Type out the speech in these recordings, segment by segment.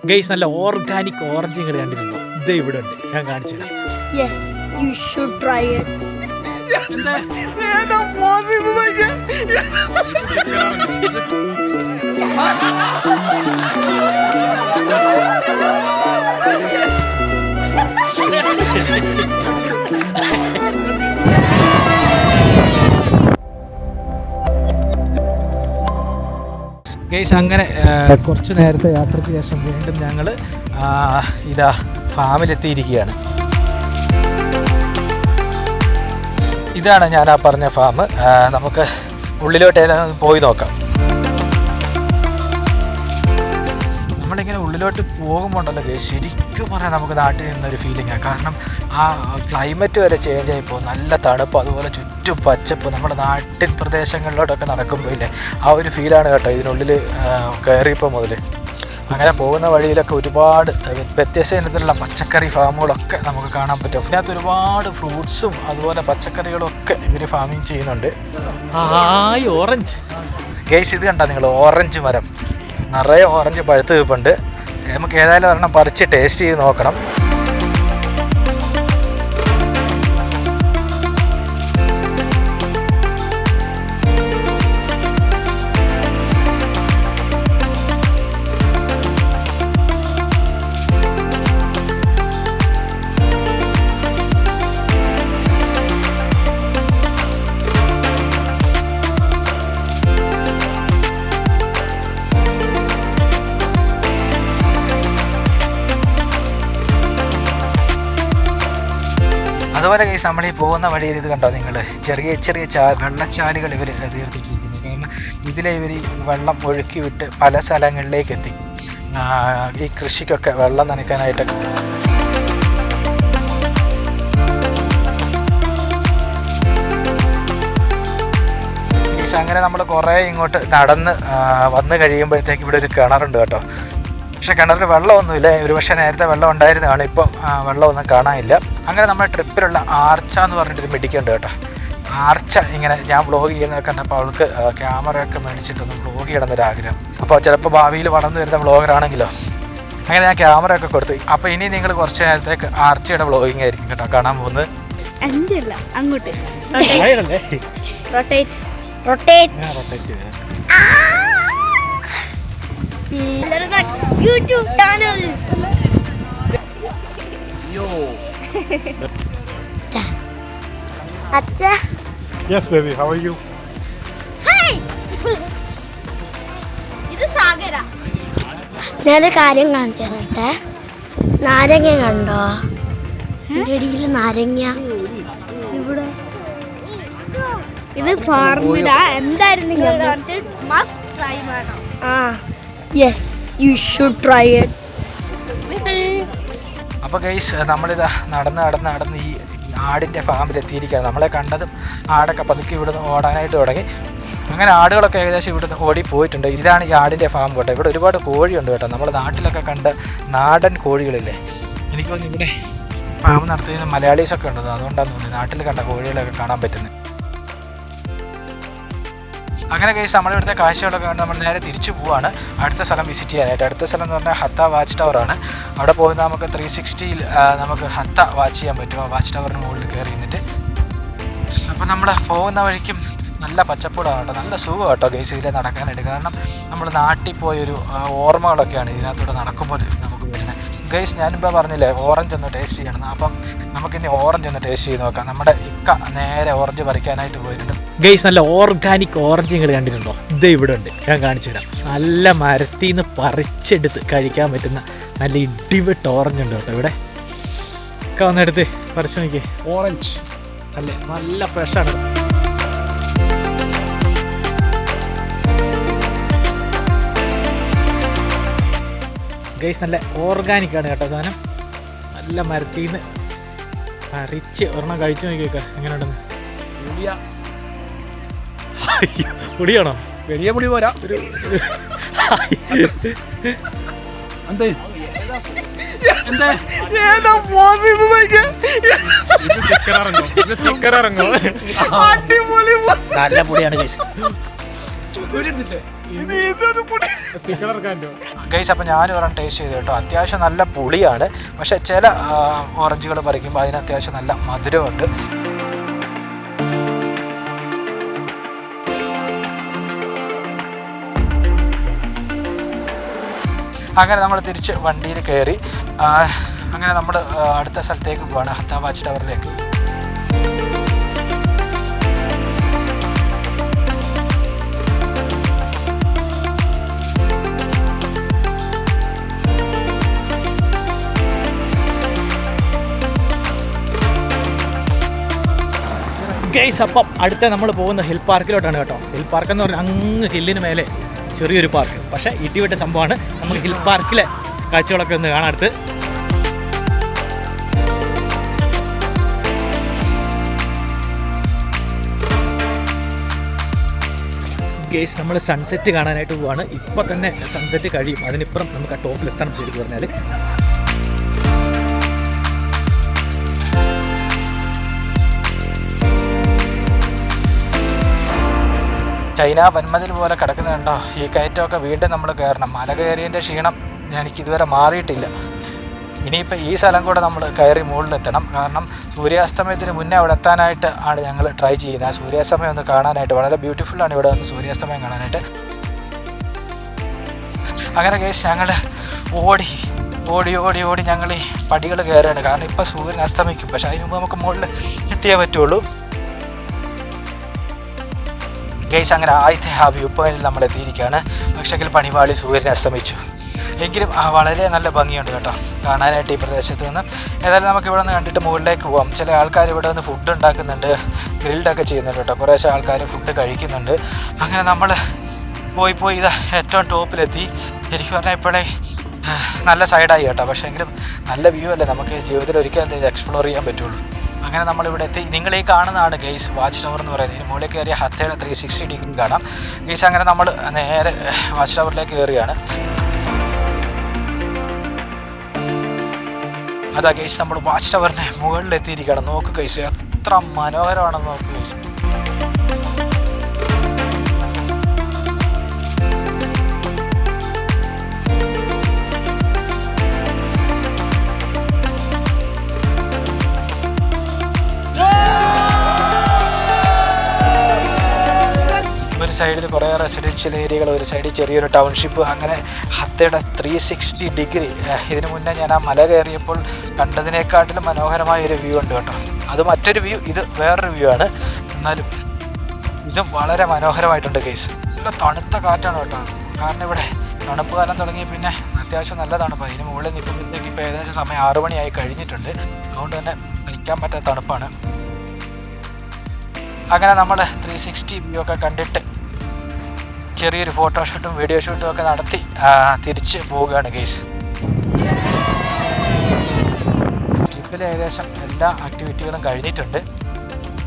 Guys നല്ല organic orange ഇങ്ങോട്ട് കണ്ടിട്ടുണ്ടോ? ഇത് ഇവിടെ ഉണ്ട്, ഞാൻ കാണിച്ചു തരാം. Yes, you should try it. Guys അങ്ങനെ കുറച്ച് നേരത്തെ യാത്രയ്ക്ക് ശേഷം വീണ്ടും ഞങ്ങൾ ഇതാ ഫാമിലെത്തിയിരിക്കുകയാണ്. ഇതാണ് ഞാൻ ആ പറഞ്ഞ ഫാം. നമുക്ക് ഉള്ളിലോട്ട് ഏതാണെന്ന് പോയി നോക്കാം. നമ്മളിങ്ങനെ ഉള്ളിലോട്ട് പോകുമ്പോണ്ടല്ലോ ഗൈസ്, ശരിക്കും പറഞ്ഞാൽ നമുക്ക് നാട്ടിൽ നിന്നൊരു ഫീലിംഗാണ്. കാരണം ആ ക്ലൈമറ്റ് വരെ ചേഞ്ച് ആയിപ്പോൾ നല്ല തണുപ്പ്, അതുപോലെ ചുറ്റും പച്ചപ്പ്. നമ്മുടെ നാട്ടിൻ പ്രദേശങ്ങളിലോട്ടൊക്കെ നടക്കുമ്പോൾ ഇല്ലേ ആ ഒരു ഫീലാണ് കേട്ടോ ഇതിനുള്ളിൽ കയറിയപ്പോൾ മുതൽ. അങ്ങനെ പോകുന്ന വഴിയിലൊക്കെ ഒരുപാട് വ്യത്യസ്ത ഇനത്തിലുള്ള പച്ചക്കറി ഫാമുകളൊക്കെ നമുക്ക് കാണാൻ പറ്റും. അതിനകത്ത് ഒരുപാട് ഫ്രൂട്ട്സും അതുപോലെ പച്ചക്കറികളും ഒക്കെ ഇവർ ഫാമിങ് ചെയ്യുന്നുണ്ട്. ഓറഞ്ച് ഗൈസ്, ഇത് കണ്ടോ നിങ്ങൾ? ഓറഞ്ച് മരം നിറയെ ഓറഞ്ച് പഴുത്ത് നിൽപ്പുണ്ട്. നമുക്ക് ഏതായാലും ഒരെണ്ണം പറിച്ച് ടേസ്റ്റ് ചെയ്ത് നോക്കണം. അതുപോലെ കേസ് നമ്മൾ ഈ പോകുന്ന വഴിയിൽ ഇത് കണ്ടോ നിങ്ങൾ? ചെറിയ ചെറിയ വെള്ളച്ചാലുകൾ ഇവർ തീർത്തിട്ടിരിക്കുന്നത്. കാരണം ഇതിലെ ഇവർ വെള്ളം ഒഴുക്കി വിട്ട് പല സ്ഥലങ്ങളിലേക്ക് എത്തിക്കും, ഈ കൃഷിക്കൊക്കെ വെള്ളം നനയ്ക്കാനായിട്ടൊക്കെ. അങ്ങനെ നമ്മൾ കുറേ ഇങ്ങോട്ട് നടന്ന് വന്ന് കഴിയുമ്പോഴത്തേക്ക് ഇവിടെ ഒരു കിണറുണ്ട് കേട്ടോ. പക്ഷെ കിണറിൽ വെള്ളമൊന്നുമില്ല. ഒരു പക്ഷേ നേരത്തെ വെള്ളം ഉണ്ടായിരുന്നതാണ്, ഇപ്പം വെള്ളമൊന്നും കാണാനില്ല. അങ്ങനെ നമ്മുടെ ട്രിപ്പിലുള്ള ആർച്ച എന്ന് പറഞ്ഞിട്ടൊരു മെഡിക്കുണ്ട് കേട്ടോ. ആർച്ച ഇങ്ങനെ ഞാൻ വ്ളോഗ് ചെയ്യുന്നതൊക്കെ കണ്ടപ്പോൾ അവൾക്ക് ക്യാമറയൊക്കെ മേടിച്ചിട്ടൊന്ന് വ്ളോഗ് ചെയ്യണമെന്നൊരാഗ്രഹം. അപ്പോൾ ചിലപ്പോൾ ഭാവിയിൽ വളർന്നു വരുന്ന വ്ളോഗറാണെങ്കിലോ. അങ്ങനെ ഞാൻ ക്യാമറയൊക്കെ കൊടുത്തു. അപ്പോൾ ഇനി നിങ്ങൾ കുറച്ച് നേരത്തേക്ക് ആർച്ചയുടെ വ്ളോഗിങ് ആയിരിക്കും കേട്ടോ കാണാൻ പോകുന്നത്. അങ്ങോട്ട് YouTube channel. Yo. Acha. Yes, baby. How are you? Fine. ഇത് സാഗര. ഞാനൊരു കാര്യം കാണിച്ചു തരട്ടെ. നാരങ്ങ കണ്ടോ? ഇടയിൽ നാരങ്ങ. ഇവിടെ ഇത് ഫാർമിലാ. എന്തായിരുന്നു മസ്റ്റ് ട്രൈ ചെയ്യണം. Yes, you should try it. അപ്പോൾ ഗൈസ് നമ്മളിതാ നടന്ന് ഈ ആടിൻ്റെ ഫാമിലെത്തിയിരിക്കുകയാണ്. നമ്മളെ കണ്ടതും ആടൊക്കെ പതുക്കെ ഇവിടുന്ന് ഓടാനായിട്ട് തുടങ്ങി. അങ്ങനെ ആടുകളൊക്കെ ഏകദേശം ഇവിടുന്ന് ഓടി പോയിട്ടുണ്ട്. ഇതാണ് ഈ ആടിൻ്റെ ഫാം കേട്ടോ. ഇവിടെ ഒരുപാട് കോഴിയുണ്ട് കേട്ടോ. നമ്മുടെ നാട്ടിലൊക്കെ കണ്ട നാടൻ കോഴികളില്ലേ, എനിക്ക് തോന്നുന്നു ഇവിടെ ഫാം നടത്തുന്ന മലയാളീസൊക്കെ ഉണ്ടത്, അതുകൊണ്ടാണ് തോന്നുന്നത് നാട്ടിൽ കണ്ട കോഴികളൊക്കെ കാണാൻ പറ്റുന്നത്. അങ്ങനെ കേസ് നമ്മളിവിടുത്തെ കാഴ്ചകളൊക്കെ കണ്ട് നമ്മൾ നേരെ തിരിച്ചു പോവാണ് അടുത്ത സ്ഥലം വിസിറ്റ് ചെയ്യാനായിട്ട്. അടുത്ത സ്ഥലം എന്ന് പറഞ്ഞാൽ ഹത്ത വാച്ച് ടവറാണ്. അവിടെ പോകുന്ന നമുക്ക് 360 നമുക്ക് ഹത്ത വാച്ച് ചെയ്യാൻ പറ്റും. ആ വാച്ച് ടവറിന് മുകളിൽ കയറി നിന്നിട്ട്. അപ്പോൾ നമ്മൾ പോകുന്ന വഴിക്കും നല്ല പച്ചപ്പൂടാണ് കേട്ടോ, നല്ല സുഖം കേട്ടോ ഗൈസ് ഇതിലെ നടക്കാനായിട്ട്. കാരണം നമ്മൾ നാട്ടിൽ പോയൊരു ഓർമ്മകളൊക്കെയാണ് ഇതിനകത്തൂടെ നടക്കുമ്പോൾ നമുക്ക് വരുന്നത്. ഗൈസ് ഞാനിപ്പോൾ പറഞ്ഞില്ലേ ഓറഞ്ച് ഒന്ന് ടേസ്റ്റ് ചെയ്യണം. അപ്പം നമുക്കിനി ഓറഞ്ച് ഒന്ന് ടേസ്റ്റ് ചെയ്ത് നോക്കാം. നമ്മുടെ ഇക്ക നേരെ ഓറഞ്ച് പറിക്കാനായിട്ട് പോയിട്ടുണ്ട്. ഗൈസ് നല്ല ഓർഗാനിക് ഓറഞ്ച് നിങ്ങൾ കണ്ടിട്ടുണ്ടോ? ഇത് ഇവിടെ ഉണ്ട്, ഞാൻ കാണിച്ചു തരാം. നല്ല മരത്തിൽ നിന്ന് പറിച്ചെടുത്ത് കഴിക്കാൻ പറ്റുന്ന നല്ല ഇടിവെട്ട് ഓറഞ്ച് ഉണ്ട് കേട്ടോ ഇവിടെ. ഇക്ക വന്നെടുത്ത് പറിച്ചു നോക്കിയേ. ഓറഞ്ച് അല്ലേ, നല്ല ഫ്രഷാണ്. ഗൈസ് നല്ല ഓർഗാനിക്കാണ് കേട്ടോ സാധനം. നല്ല മരത്തിൽ നിന്ന് പറിച്ച് ഒരെണ്ണം കഴിച്ചു നോക്കിയേക്ക എങ്ങനെയുണ്ടെന്ന്. പൊടിയാണോ? വലിയ പൊടി പോരാ. ഒരു എന്തേ നല്ല പൊടിയാണ്. ഗൈസ്, അപ്പോൾ ഞാനും ഒരെണ്ണം ടേസ്റ്റ് ചെയ്തു കേട്ടോ. അത്യാവശ്യം നല്ല പുളിയാണ്, പക്ഷേ ചില ഓറഞ്ചുകൾ പറിക്കുമ്പോൾ അതിന് അത്യാവശ്യം നല്ല മധുരമുണ്ട്. അങ്ങനെ നമ്മൾ തിരിച്ച് വണ്ടിയിൽ കയറി അങ്ങനെ നമ്മൾ അടുത്ത സ്ഥലത്തേക്ക് പോവാണ്, ഹത്ത വാച്ച് ടവറിലേക്ക്. ഗൈസ്, അപ്പം അടുത്ത നമ്മൾ പോകുന്ന ഹിൽ പാർക്കിലോട്ടാണ് കേട്ടോ. ഹിൽ പാർക്ക് എന്ന് പറഞ്ഞാൽ അങ്ങ് ഹില്ലിന് മേലെ ചെറിയൊരു പാർക്ക്, പക്ഷേ ഇടിവിട്ട സംഭവമാണ്. നമുക്ക് ഹിൽ പാർക്കിലെ കാഴ്ചകളൊക്കെ ഒന്ന് കാണാൻ അടുത്ത്. ഗൈസ്, നമ്മൾ സൺസെറ്റ് കാണാനായിട്ട് പോവാണ്. ഇപ്പോൾ തന്നെ സൺസെറ്റ് കഴിയും, അതിനിപ്പുറം നമുക്ക് ആ ടോപ്പിൽ എത്തണം ശരിക്കും പറഞ്ഞാൽ. ചൈന വൻമതിൽ പോലെ കിടക്കുന്നുണ്ടോ. ഈ കയറ്റമൊക്കെ വീണ്ടും നമ്മൾ കയറണം. മല കയറിയതിൻ്റെ ക്ഷീണം എനിക്കിതുവരെ മാറിയിട്ടില്ല. ഇനിയിപ്പോൾ ഈ സ്ഥലം കൂടെ നമ്മൾ കയറി മുകളിലെത്തണം. കാരണം സൂര്യാസ്തമയത്തിന് മുന്നേ അവിടെ എത്താനായിട്ട് ആണ് ഞങ്ങൾ ട്രൈ ചെയ്യുന്നത്. ആ സൂര്യാസ്തമയം ഒന്ന് കാണാനായിട്ട് വളരെ ബ്യൂട്ടിഫുള്ളാണ് ഇവിടെ വന്ന് സൂര്യാസ്തമയം കാണാനായിട്ട്. അങ്ങനെ ഗൈസ്, ഞങ്ങൾ ഓടി ഓടി ഓടി ഓടി ഞങ്ങൾ ഈ പടികൾ കയറുകയാണ്. കാരണം ഇപ്പോൾ സൂര്യൻ അസ്തമിക്കും, പക്ഷേ അതിന് മുമ്പ് നമുക്ക് മുകളിൽ എത്തിയേ പറ്റുള്ളൂ. ഗൈസ്, അങ്ങനെ ആദ്യത്തെ ആ വ്യൂ പോയിന്റിൽ നമ്മൾ എത്തിയിരിക്കുകയാണ്. പക്ഷെങ്കിൽ പണിപാളി സൂര്യൻ അസ്തമിച്ചു. എങ്കിലും വളരെ നല്ല ഭംഗിയുണ്ട് കേട്ടോ കാണാനായിട്ട് ഈ പ്രദേശത്ത് നിന്ന്. ഏതായാലും നമുക്ക് ഇവിടെ നിന്ന് കണ്ടിട്ട് മുകളിലേക്ക് പോകാം. ചില ആൾക്കാർ ഇവിടെ നിന്ന് ഫുഡ് ഉണ്ടാക്കുന്നുണ്ട്, ഗ്രിൽഡൊക്കെ ചെയ്യുന്നുണ്ട് കേട്ടോ. കുറേശ്ശെ ആൾക്കാർ ഫുഡ് കഴിക്കുന്നുണ്ട്. അങ്ങനെ നമ്മൾ പോയി ഇതാ ഏറ്റവും ടോപ്പിലെത്തി. ശരിക്കും പറഞ്ഞാൽ ഇപ്പോഴേ നല്ല സൈഡായി കേട്ടോ. പക്ഷേ എങ്കിലും നല്ല വ്യൂ അല്ലേ, നമുക്ക് ജീവിതത്തിൽ ഒരിക്കലും ഇത് എക്സ്പ്ലോർ ചെയ്യാൻ പറ്റുള്ളൂ. അങ്ങനെ നമ്മളിവിടെ എത്തി. നിങ്ങൾ ഈ കാണുന്നതാണ് ഗൈസ് വാച്ച് ടവർ എന്ന് പറയുന്നത്. ഇതിന് മുകളിൽ കയറിയ ഹത്തയുടെ 360 ഡിഗ്രി കാണാം ഗൈസ്. അങ്ങനെ നമ്മൾ നേരെ വാച്ച് ടവറിലേക്ക് കയറുകയാണ്. അതാ ഗൈസ്, നമ്മൾ വാച്ച് ടവറിന് മുകളിലെത്തിയിരിക്കുകയാണ്. നോക്ക് ഗൈസ്, എത്ര മനോഹരമാണെന്ന് നോക്ക് ഗൈസ്. ഒരു സൈഡിൽ കുറേ റെസിഡൻഷ്യൽ ഏരിയകൾ, ഒരു സൈഡിൽ ചെറിയൊരു ടൗൺഷിപ്പ്. അങ്ങനെ ഹത്തയുടെ 360 ഡിഗ്രി. ഇതിനു മുന്നേ ഞാൻ ആ മല കയറിയപ്പോൾ കണ്ടതിനേക്കാട്ടിലും മനോഹരമായൊരു വ്യൂ ഉണ്ട് കേട്ടോ. അത് മറ്റൊരു വ്യൂ, ഇത് വേറൊരു വ്യൂ ആണ്. എന്നാലും ഇതും വളരെ മനോഹരമായിട്ടുണ്ട് കേസ്. നല്ല തണുത്ത കാറ്റാണ് കേട്ടോ. കാരണം ഇവിടെ തണുപ്പ് കാലം തുടങ്ങി പിന്നെ അത്യാവശ്യം നല്ല തണുപ്പാണ്. ഇതിന് മുകളിൽ നിൽക്കുമ്പോഴത്തേക്ക് ഇപ്പോൾ ഏകദേശം സമയം 6 മണിയായി കഴിഞ്ഞിട്ടുണ്ട്. അതുകൊണ്ട് തന്നെ സഹിക്കാൻ പറ്റാത്ത തണുപ്പാണ്. അങ്ങനെ നമ്മൾ 360 വ്യൂ ഒക്കെ കണ്ടിട്ട് ചെറിയൊരു ഫോട്ടോഷൂട്ടും വീഡിയോ ഷൂട്ടും ഒക്കെ നടത്തി തിരിച്ച് പോവുകയാണ് ഗെയ്സ്. ട്രിപ്പിലെ ഏകദേശം എല്ലാ ആക്ടിവിറ്റികളും കഴിഞ്ഞിട്ടുണ്ട്.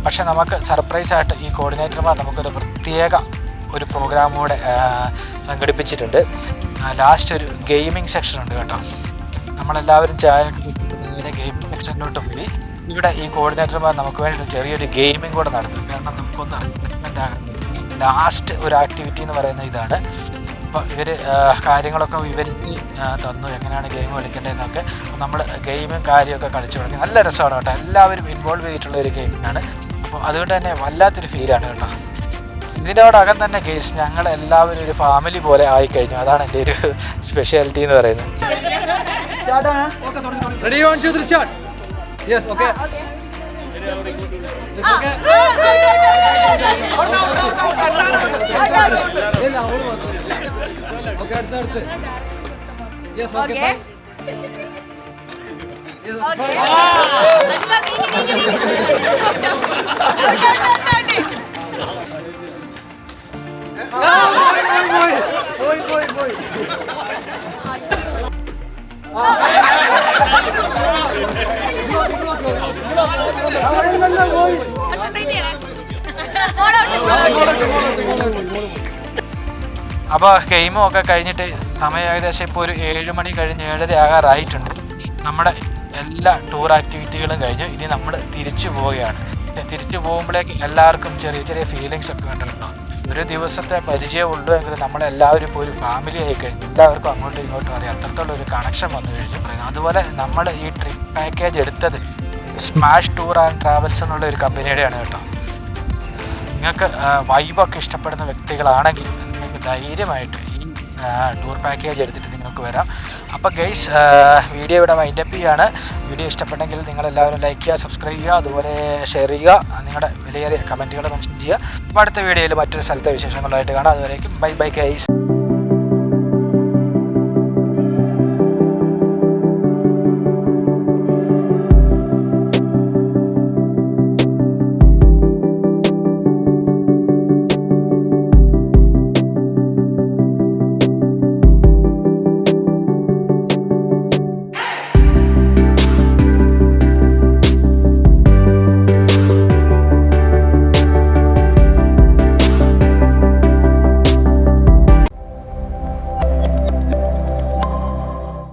പക്ഷെ നമുക്ക് സർപ്രൈസായിട്ട് ഈ കോർഡിനേറ്റർമാർ നമുക്കൊരു പ്രത്യേക ഒരു പ്രോഗ്രാം കൂടെ സംഘടിപ്പിച്ചിട്ടുണ്ട്. ലാസ്റ്റ് ഒരു ഗെയിമിംഗ് സെക്ഷൻ ഉണ്ട് കേട്ടോ. നമ്മളെല്ലാവരും ചായയൊക്കെ കുടിച്ചിട്ട് നേരെ ഗെയിമിംഗ് സെക്ഷനിലോട്ട് പോയി. ഇവിടെ ഈ കോർഡിനേറ്റർമാർ നമുക്ക് വേണ്ടിയിട്ട് ചെറിയൊരു ഗെയിമിംഗ് കൂടെ നടത്തും. കാരണം നമുക്കൊന്ന് റിഫ്രഷ്മെൻ്റ് ആകുന്നത് ലാസ്റ്റ് ഒരു ആക്ടിവിറ്റി എന്ന് പറയുന്നത് ഇതാണ്. അപ്പോൾ ഇവർ കാര്യങ്ങളൊക്കെ വിവരിച്ച് തന്നു, എങ്ങനെയാണ് ഗെയിം കളിക്കേണ്ടതെന്നൊക്കെ. അപ്പോൾ നമ്മൾ ഗെയിമും കാര്യമൊക്കെ കളിച്ചു തുടങ്ങി. നല്ല രസമാണ് കേട്ടോ. എല്ലാവരും ഇൻവോൾവ് ചെയ്തിട്ടുള്ള ഒരു ഗെയിമിങ്ങാണ്. അപ്പോൾ അതുകൊണ്ട് തന്നെ വല്ലാത്തൊരു ഫീലാണ് കേട്ടോ. ഇതിനോടകം തന്നെ ഗെയ്സ് ഞങ്ങളെല്ലാവരും ഒരു ഫാമിലി പോലെ ആയിക്കഴിഞ്ഞു. അതാണ് എൻ്റെ ഒരു സ്പെഷ്യാലിറ്റി എന്ന് പറയുന്നത്. Ready, 1, 2, 3, start. Yes, okay. Okay, അടുത്ത്. Yes, okay. Yes, okay. Boy. അപ്പോൾ ഗെയിമും ഒക്കെ കഴിഞ്ഞിട്ട് സമയം ഏകദേശം ഇപ്പോൾ ഒരു 7 മണി കഴിഞ്ഞ് 7:30 ആകാറായിട്ടുണ്ട്. നമ്മുടെ എല്ലാ ടൂർ ആക്ടിവിറ്റികളും കഴിഞ്ഞു. ഇനി നമ്മൾ തിരിച്ചു പോവുകയാണ്. തിരിച്ചു പോകുമ്പോഴേക്ക് എല്ലാവർക്കും ചെറിയ ചെറിയ ഫീലിങ്സ് ഒക്കെ ഉണ്ട് കേട്ടോ. ഒരു ദിവസത്തെ പരിചയമുള്ളൂ എങ്കിൽ നമ്മളെല്ലാവരും ഇപ്പോൾ ഒരു ഫാമിലി ആയി കഴിഞ്ഞു. എല്ലാവർക്കും അങ്ങോട്ടും ഇങ്ങോട്ടും അറിയാം, അത്രത്തോളം ഒരു കണക്ഷൻ വന്നു കഴിഞ്ഞു. അതുപോലെ നമ്മൾ ഈ ട്രിപ്പ് പാക്കേജ് എടുത്തത് സ്മാഷ് ടൂർ ആൻഡ് ട്രാവൽസ് എന്നുള്ള ഒരു കമ്പനിയുടെയാണ് കേട്ടോ. നിങ്ങൾക്ക് വൈബൊക്കെ ഇഷ്ടപ്പെടുന്ന വ്യക്തികളാണെങ്കിൽ നിങ്ങൾക്ക് ധൈര്യമായിട്ട് ഈ ടൂർ പാക്കേജ് എടുത്തിട്ട് നിങ്ങൾക്ക് വരാം. അപ്പോൾ ഗൈസ്, വീഡിയോ ഇവിടെ വൈൻഡപ്പ് ചെയ്യുകയാണ്. വീഡിയോ ഇഷ്ടപ്പെട്ടെങ്കിൽ നിങ്ങളെല്ലാവരും ലൈക്ക് ചെയ്യുക, സബ്സ്ക്രൈബ് ചെയ്യുക, അതുപോലെ ഷെയർ ചെയ്യുക, നിങ്ങളുടെ വിലയേറിയ കമൻറ്റുകൾ മെൻഷൻ ചെയ്യുക. അപ്പോൾ അടുത്ത വീഡിയോയിൽ മറ്റൊരു സ്ഥലത്തെ വിശേഷങ്ങളായിട്ട് കാണാം. അതുവരേക്കും ബൈ ബൈ ഗൈസ്.